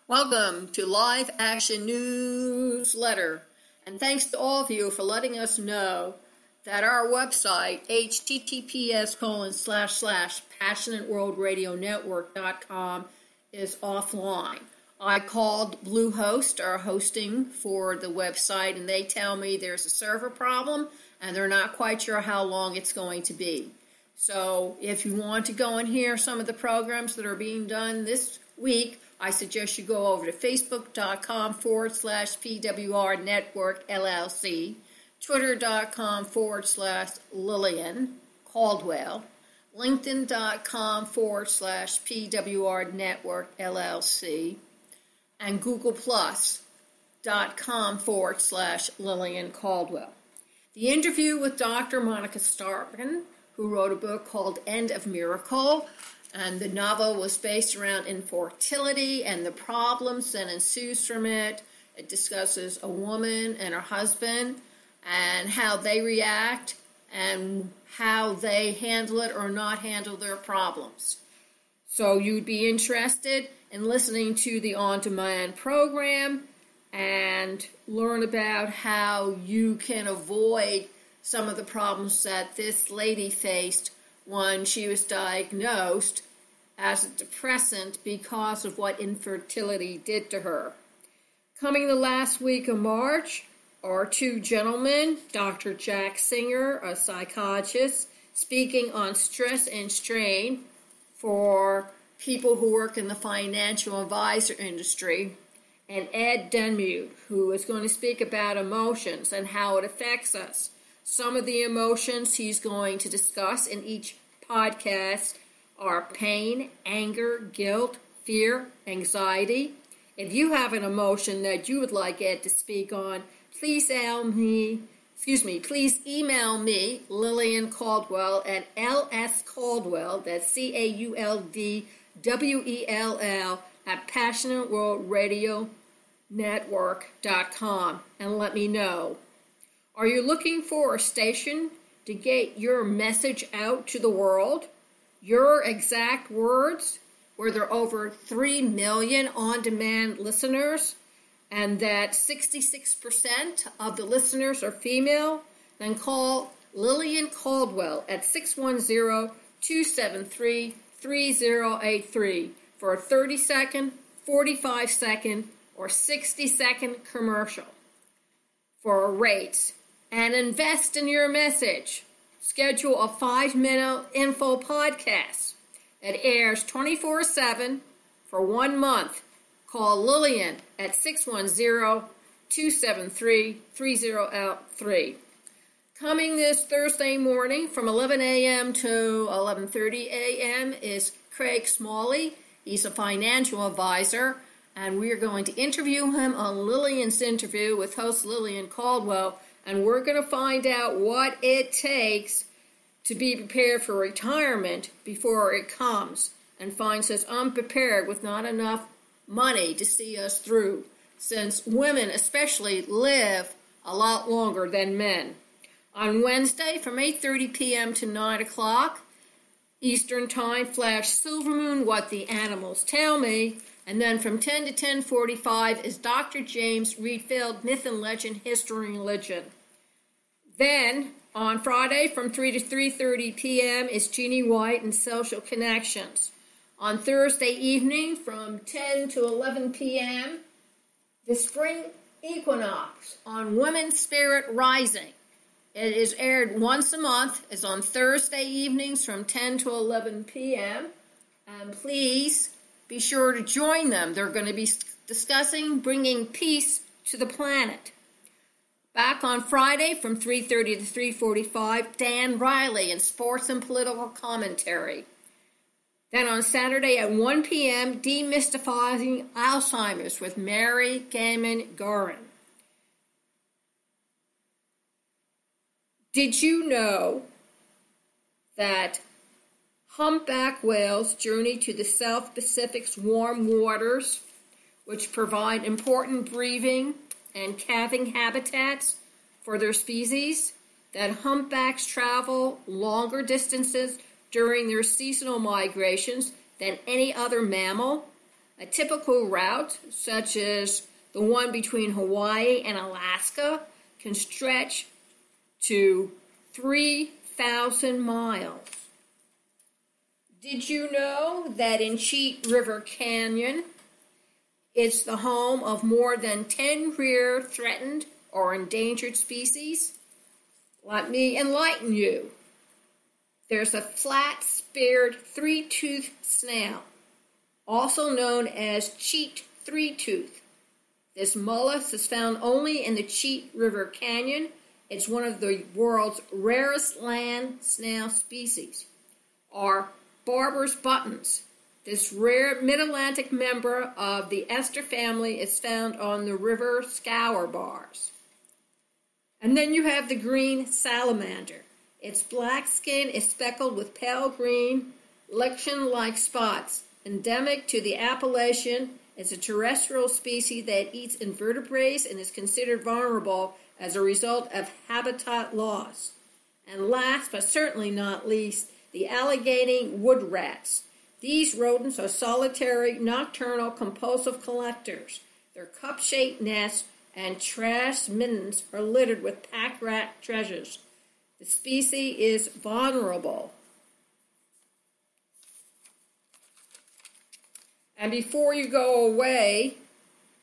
Welcome to Live Action Newsletter, and thanks to all of you for letting us know that our website, https://passionateworldradionetwork.com, is offline. I called Bluehost, our hosting for the website, and they tell me there's a server problem, and they're not quite sure how long it's going to be. So if you want to go and hear some of the programs that are being done this week, I suggest you go over to facebook.com/PWR Network LLC, twitter.com/Lillian Caldwell, linkedin.com/PWR Network LLC, and googleplus.com/Lillian Caldwell. The interview with Dr. Monica Starvin, who wrote a book called End of Miracle, and the novel was based around infertility and the problems that ensues from it. It discusses a woman and her husband and how they react and how they handle it or not handle their problems. So you'd be interested in listening to the on-demand program and learn about how you can avoid some of the problems that this lady faced when she was diagnosed as a depressant because of what infertility did to her. Coming the last week of March are two gentlemen, Dr. Jack Singer, a psychologist, speaking on stress and strain for people who work in the financial advisor industry, and Ed Denmuth, who is going to speak about emotions and how it affects us. Some of the emotions he's going to discuss in each podcast are pain, anger, guilt, fear, anxiety. If you have an emotion that you would like Ed to speak on, please email me, Lillian Caldwell, at lscaldwell, that's CAULDWELL, at PassionateWorldRadioNetwork.com, and let me know. Are you looking for a station to get your message out to the world? Your exact words, where there are over 3 million on-demand listeners, and that 66% of the listeners are female? Then call Lillian Caldwell at 610-273-3083 for a 30-second, 45-second, or 60-second commercial for rates. And invest in your message. Schedule a 5-minute info podcast that airs 24/7 for 1 month. Call Lillian at 610-273-3083. Coming this Thursday morning from 11 a.m. to 11:30 a.m. is Craig Smalley. He's a financial advisor, and we're going to interview him on Lillian's interview with host Lillian Caldwell. And we're going to find out what it takes to be prepared for retirement before it comes and finds us unprepared with not enough money to see us through, since women especially live a lot longer than men. On Wednesday from 8:30 p.m. to 9 o'clock Eastern Time, Flash Silvermoon, What the Animals Tell Me. And then from 10 to 10:45 is Dr. James Riedfeld, Myth and Legend, History and Religion. Then, on Friday from 3 to 3:30 p.m. is Jeannie White and Social Connections. On Thursday evening from 10 to 11 p.m., the Spring Equinox on Women's Spirit Rising. It is aired once a month. It's on Thursday evenings from 10 to 11 p.m. And please be sure to join them. They're going to be discussing bringing peace to the planet. Back on Friday from 3:30 to 3:45, Dan Riley in Sports and Political Commentary. Then on Saturday at 1 p.m., Demystifying Alzheimer's with Mary Gaiman Gorin. Did you know that humpback whales journey to the South Pacific's warm waters, which provide important breeding and calving habitats for their species? That humpbacks travel longer distances during their seasonal migrations than any other mammal, A typical route, such as the one between Hawaii and Alaska, can stretch to 3,000 miles. Did you know that in Cheat River Canyon, it's the home of more than 10 rare, threatened, or endangered species? Let me enlighten you. There's a flat-speared three-toothed snail, also known as Cheat three-tooth. This mollusk is found only in the Cheat River Canyon. It's one of the world's rarest land snail species. Or Barber's buttons. This rare mid-Atlantic member of the Ester family is found on the river scour bars. And then you have the green salamander. Its black skin is speckled with pale green, lichen-like spots. Endemic to the Appalachian, it's a terrestrial species that eats invertebrates and is considered vulnerable as a result of habitat loss. And last but certainly not least, the alligator wood rats. These rodents are solitary, nocturnal, compulsive collectors. Their cup-shaped nests and trash middens are littered with pack rat treasures. The species is vulnerable. And before you go away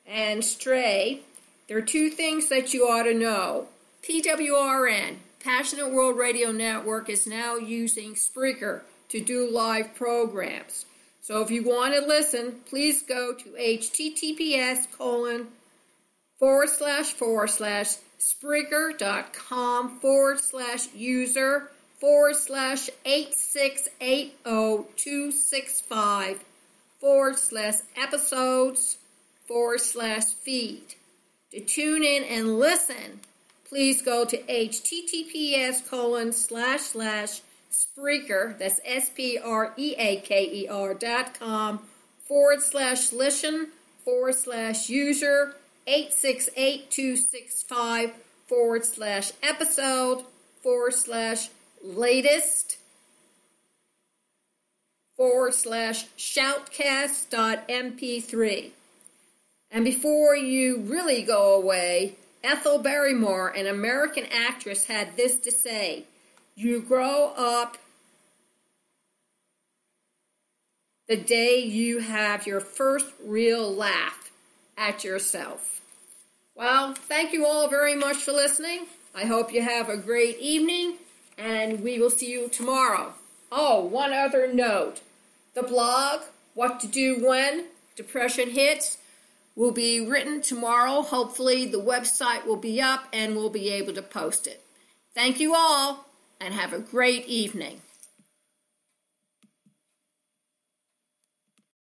and stray, there are two things that you ought to know. PWRN, Passionate World Radio Network, is now using Spreaker to do live programs. So if you want to listen, please go to https://spreaker.com/user/86802654/episodes/feed. To tune in and listen, please go to https://Spreaker, that's SPREAKER.com/user/86826/latest/shoutcast.mp3. And before you really go away, Ethel Barrymore, an American actress, had this to say: "You grow up the day you have your first real laugh at yourself." Well, thank you all very much for listening. I hope you have a great evening, and we will see you tomorrow. Oh, one other note. The blog, What to Do When Depression Hits, will be written tomorrow. Hopefully the website will be up and we'll be able to post it. Thank you all, and have a great evening.